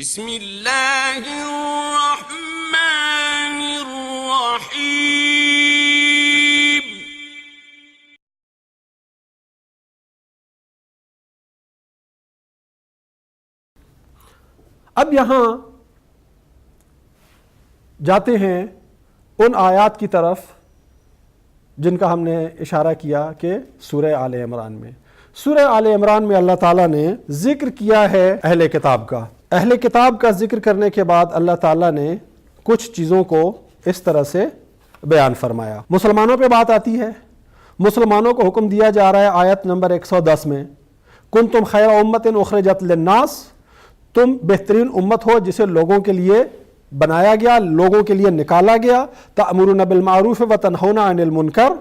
بسم اللہ الرحمن الرحیم۔ اب یہاں جاتے ہیں ان آیات کی طرف جن کا ہم نے اشارہ کیا کہ سورہ آل عمران میں اللہ تعالیٰ نے ذکر کیا ہے اہل کتاب کا۔ اہل کتاب کا ذکر کرنے کے بعد اللہ تعالیٰ نے کچھ چیزوں کو اس طرح سے بیان فرمایا۔ مسلمانوں پہ بات آتی ہے، مسلمانوں کو حکم دیا جا رہا ہے آیت نمبر 110 میں، کنتم خیر امت اخرجت للناس، تم بہترین امت ہو جسے لوگوں کے لیے بنایا گیا، لوگوں کے لیے نکالا گیا، تأمرون بالمعروف وتنہون عن المنکر،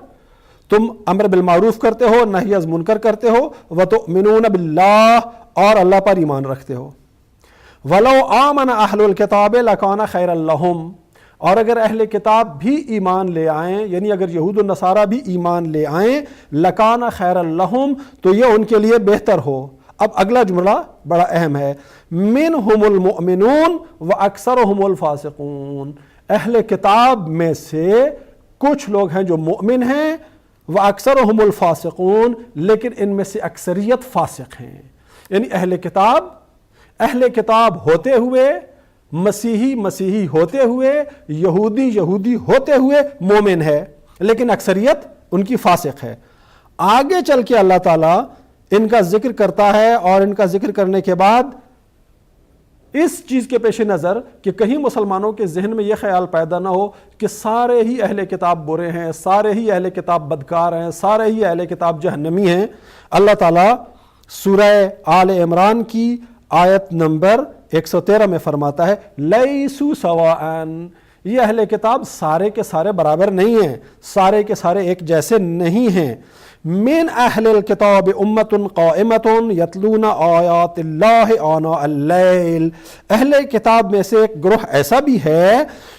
تم امر بالمعروف کرتے ہو، نہی از منکر کرتے ہو، وتؤمنون باللہ، اور اللہ پر ایمان رکھتے ہو۔ وَلَوْ آمَنَ أَهْلُ الْكِتَابِ لَكَانَ خَيْرًا لَهُمْ، اور اگر اہل کتاب بھی ایمان لے آئیں، یعنی اگر یہود و نصارہ بھی ایمان لے آئیں، لَكَانَ خَيْرًا لَهُمْ، تو یہ ان کے لیے بہتر ہو۔ اب اگلا جملہ بڑا اہم ہے، مِنْهُمُ الْمُؤْمِنُونَ وَأَكْثَرُهُمُ الْفَاسِقُونَ، اہل کتاب میں سے کچھ لوگ ہیں جو مؤمن ہیں، وَأَكْثَرُهُمُ الْفَاسِقُونَ، لیکن ان میں سے اکثریت فاسق ہیں۔ یعنی اہل کتاب ہوتے ہوئے، مسیحی ہوتے ہوئے، یہودی ہوتے ہوئے مومن ہے، لیکن اکثریت ان کی فاسق ہے۔ آگے چل کے اللہ تعالیٰ ان کا ذکر کرتا ہے، اور ان کا ذکر کرنے کے بعد اس چیز کے پیش نظر کہ کہیں مسلمانوں کے ذہن میں یہ خیال پیدا نہ ہو کہ سارے ہی اہل کتاب برے ہیں، سارے ہی اہل کتاب بدکار ہیں، سارے ہی اہل کتاب جہنمی ہیں، اللہ تعالیٰ سورہ آل عمران کی آیت نمبر 113 میں فرماتا ہے، لیسوا سواء، یہ اہل کتاب سارے کے سارے برابر نہیں ہیں، سارے کے سارے ایک جیسے نہیں ہیں۔ من اہل الکتاب امت قائمۃ یتلون آیات اللہ آناء اللیل، اہل کتاب میں سے ایک گروہ ایسا بھی ہے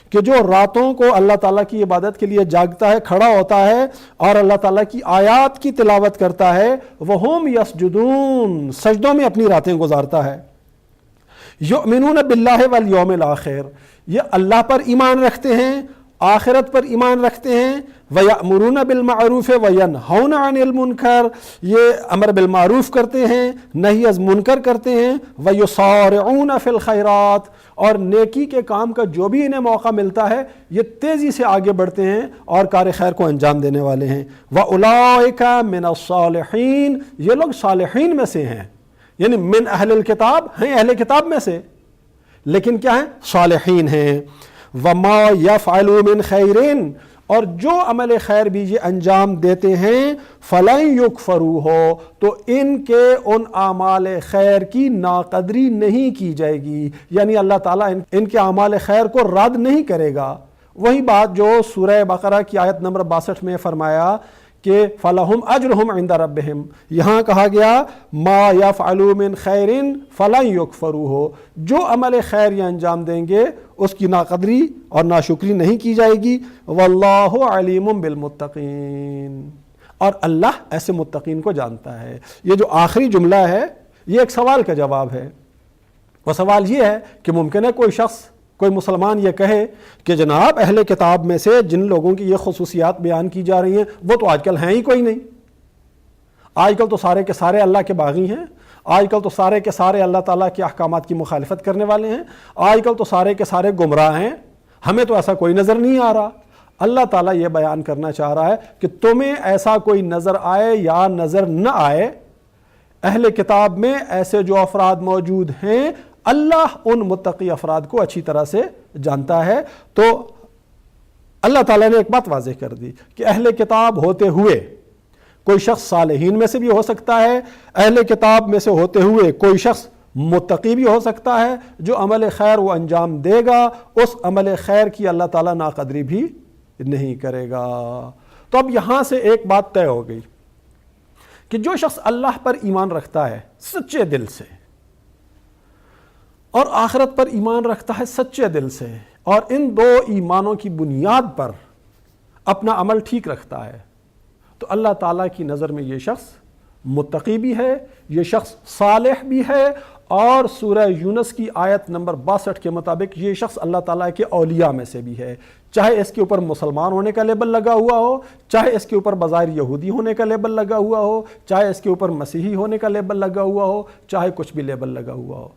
کہ جو راتوں کو اللہ تعالیٰ کی عبادت کے لیے جاگتا ہے، کھڑا ہوتا ہے اور اللہ تعالیٰ کی آیات کی تلاوت کرتا ہے، وہم یسجدون، سجدوں میں اپنی راتیں گزارتا ہے۔ یؤمنون باللہ والیوم الآخر، یہ اللہ پر ایمان رکھتے ہیں، آخرت پر ایمان رکھتے ہیں، وَيَأْمُرُونَ بِالْمَعْرُوفِ وَيَنْهَوْنَ عَنِ الْمُنْكَرِ، یہ امر بالمعروف کرتے ہیں، نہی از منکر کرتے ہیں، وَيُصَارِعُونَ فِي الْخَيْرَاتِ، اور نیکی کے کام کا جو بھی انہیں موقع ملتا ہے یہ تیزی سے آگے بڑھتے ہیں اور کار خیر کو انجام دینے والے ہیں۔ وَأُولَئِكَ مِنَ الصَّالِحِينَ، یہ لوگ صالحین میں سے ہیں، یعنی من اہل الکتاب ہیں، اہل کتاب میں سے، لیکن کیا ہیں؟ صالحین ہیں۔ وَمَا يَفْعَلُوا مِنْ خَيْرٍ، اور جو عمل خیر بھی یہ انجام دیتے ہیں، فَلَن يُكْفَرُوهُ، تو ان کے ان اعمال خیر کی ناقدری نہیں کی جائے گی، یعنی اللہ تعالیٰ ان کے اعمال خیر کو رد نہیں کرے گا۔ وہی بات جو سورہ بقرہ کی آیت نمبر 62 میں فرمایا کہ فَلَهُمْ أَجْرُهُمْ عِنْدَ رَبِّهِمْ، یہاں کہا گیا مَا يَفْعَلُوا مِنْ خَيْرٍ فَلَن يُكْفَرُوهُ، جو عمل خیر یہ انجام دیں گے اس کی ناقدری اور ناشکری نہیں کی جائے گی۔ وَاللَّهُ عَلِيمٌ بِالْمُتَّقِينَ، اور اللہ ایسے متقین کو جانتا ہے۔ یہ جو آخری جملہ ہے یہ ایک سوال کا جواب ہے، وہ سوال یہ ہے کہ ممکن ہے کوئی مسلمان یہ کہے کہ جناب اہل کتاب میں سے جن لوگوں کی یہ خصوصیات بیان کی جا رہی ہیں وہ تو آج کل ہیں ہی کوئی نہیں، آج کل تو سارے کے سارے اللہ کے باغی ہیں، آج کل تو سارے کے سارے اللہ تعالیٰ کے احکامات کی مخالفت کرنے والے ہیں، آج کل تو سارے کے سارے گمراہ ہیں، ہمیں تو ایسا کوئی نظر نہیں آ رہا۔ اللہ تعالیٰ یہ بیان کرنا چاہ رہا ہے کہ تمہیں ایسا کوئی نظر آئے یا نظر نہ آئے، اہل کتاب میں ایسے جو افراد موجود ہیں، اللہ ان متقی افراد کو اچھی طرح سے جانتا ہے۔ تو اللہ تعالیٰ نے ایک بات واضح کر دی کہ اہل کتاب ہوتے ہوئے کوئی شخص صالحین میں سے بھی ہو سکتا ہے، اہل کتاب میں سے ہوتے ہوئے کوئی شخص متقی بھی ہو سکتا ہے، جو عمل خیر وہ انجام دے گا اس عمل خیر کی اللہ تعالیٰ ناقدری بھی نہیں کرے گا۔ تو اب یہاں سے ایک بات طے ہو گئی کہ جو شخص اللہ پر ایمان رکھتا ہے سچے دل سے، اور آخرت پر ایمان رکھتا ہے سچے دل سے، اور ان دو ایمانوں کی بنیاد پر اپنا عمل ٹھیک رکھتا ہے، تو اللہ تعالیٰ کی نظر میں یہ شخص متقی بھی ہے، یہ شخص صالح بھی ہے، اور سورہ یونس کی آیت نمبر 62 کے مطابق یہ شخص اللہ تعالیٰ کے اولیاء میں سے بھی ہے، چاہے اس کے اوپر مسلمان ہونے کا لیبل لگا ہوا ہو، چاہے اس کے اوپر بظاہر یہودی ہونے کا لیبل لگا ہوا ہو، چاہے اس کے اوپر مسیحی ہونے کا لیبل لگا ہوا ہو، چاہے کچھ بھی لیبل لگا ہوا ہو۔